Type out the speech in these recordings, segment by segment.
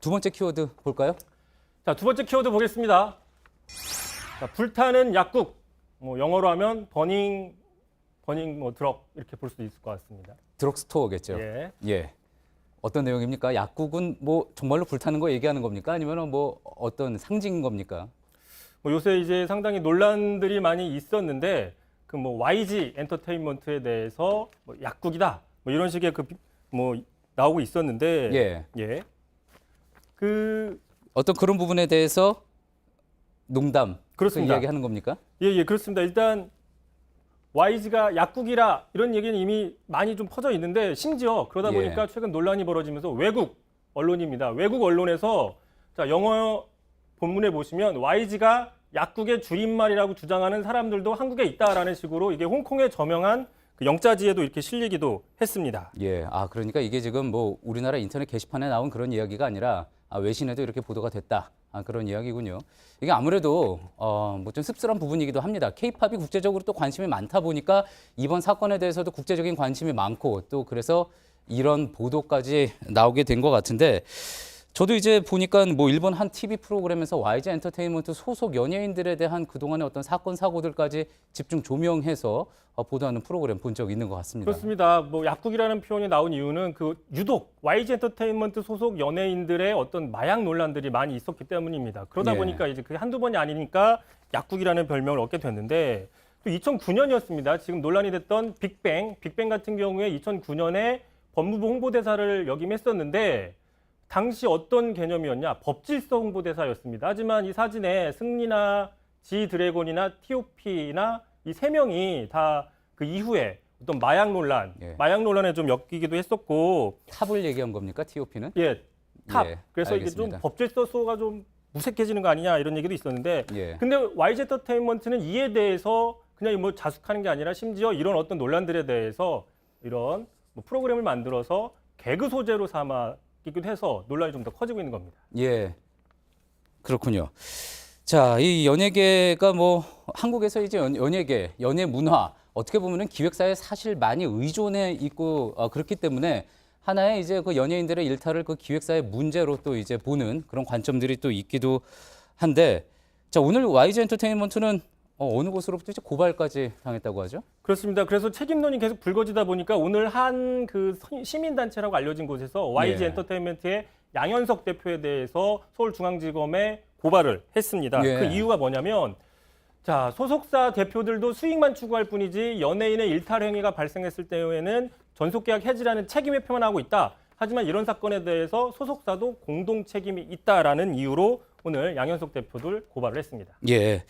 두 번째 키워드 볼까요? 자, 두 번째 키워드 보겠습니다. 자, 불타는 약국, 영어로 하면 버닝 드럭 이렇게 볼 수도 있을 것 같습니다. 드럭스토어겠죠. 예. 예. 어떤 내용입니까? 약국은 뭐 정말로 불타는 거 얘기하는 겁니까? 아니면 뭐 어떤 상징인 겁니까? 요새 이제 상당히 논란들이 많이 있었는데 그 YG 엔터테인먼트에 대해서 약국이다 이런 식의 나오고 있었는데 예. 그 어떤 그런 부분에 대해서 농담 그렇습니다. 이야기하는 겁니까? 예, 그렇습니다. 일단 YG가 약국이라 이런 얘기는 이미 많이 좀 퍼져 있는데 심지어 그러다 보니까 최근 논란이 벌어지면서 외국 언론입니다. 외국 언론에서 자, 영어 본문에 보시면 YG가 약국의 줄임말이라고 주장하는 사람들도 한국에 있다라는 식으로 이게 홍콩에 저명한 그 영자지에도 이렇게 실리기도 했습니다. 예. 그러니까 이게 지금 뭐 우리나라 인터넷 게시판에 나온 그런 이야기가 아니라 외신에도 이렇게 보도가 됐다. 그런 이야기군요. 이게 아무래도 뭐 좀 씁쓸한 부분이기도 합니다. K-팝이 국제적으로 또 관심이 많다 보니까 이번 사건에 대해서도 국제적인 관심이 많고 또 그래서 이런 보도까지 나오게 된 것 같은데 저도 이제 보니까 뭐 일본 한 TV 프로그램에서 YG 엔터테인먼트 소속 연예인들에 대한 그동안의 어떤 사건 사고들까지 집중 조명해서 보도하는 프로그램 본 적 있는 것 같습니다. 그렇습니다. 약국이라는 표현이 나온 이유는 그 유독 YG 엔터테인먼트 소속 연예인들의 어떤 마약 논란들이 많이 있었기 때문입니다. 그러다 보니까 이제 그게 한두 번이 아니니까 약국이라는 별명을 얻게 됐는데 또 2009년이었습니다. 지금 논란이 됐던 빅뱅 같은 경우에 2009년에 법무부 홍보대사를 역임했었는데 당시 어떤 개념이었냐? 법질서 홍보대사였습니다. 하지만 이 사진에 승리나 지드래곤이나 T.O.P나 이 세 명이 다 그 이후에 어떤 마약 논란에 좀 엮이기도 했었고. 탑을 얘기한 겁니까? T.O.P는? 예, 탑. 그래서 알겠습니다. 이게 좀 법질서 수호가 좀 무색해지는 거 아니냐 이런 얘기도 있었는데. 근데 YG 엔터테인먼트는 이에 대해서 그냥 자숙하는 게 아니라 심지어 이런 어떤 논란들에 대해서 이런 프로그램을 만들어서 개그 소재로 삼기도 해서 논란이 좀 더 커지고 있는 겁니다. 예, 그렇군요. 자, 이 연예계가 한국에서 이제 연예계, 연예 문화 어떻게 보면은 기획사에 사실 많이 의존해 있고 그렇기 때문에 하나의 이제 그 연예인들의 일탈을 그 기획사의 문제로 또 이제 보는 그런 관점들이 또 있기도 한데 자, 오늘 YG 엔터테인먼트는 어느 곳으로부터 이제 고발까지 당했다고 하죠? 그렇습니다. 그래서 책임론이 계속 불거지다 보니까 오늘 한 그 시민단체라고 알려진 곳에서 YG 엔터테인먼트의 양현석 대표에 대해서 서울중앙지검에 고발을 했습니다. 그 이유가 뭐냐면 자, 소속사 대표들도 수익만 추구할 뿐이지 연예인의 일탈 행위가 발생했을 때에는 전속계약 해지라는 책임을 표현하고 있다. 하지만 이런 사건에 대해서 소속사도 공동 책임이 있다라는 이유로 오늘 양현석 대표들 고발을 했습니다. 예.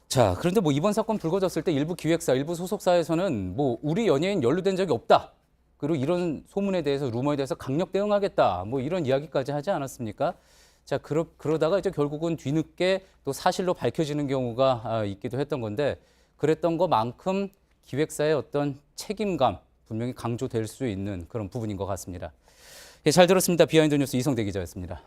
자, 그런데 이번 사건 불거졌을 때 일부 기획사, 일부 소속사에서는 우리 연예인 연루된 적이 없다. 그리고 이런 소문에 대해서, 루머에 대해서 강력 대응하겠다. 이런 이야기까지 하지 않았습니까? 자, 그러다가 이제 결국은 뒤늦게 또 사실로 밝혀지는 경우가 있기도 했던 건데 그랬던 것만큼 기획사의 어떤 책임감 분명히 강조될 수 있는 그런 부분인 것 같습니다. 예, 잘 들었습니다. 비하인드 뉴스 이성대 기자였습니다.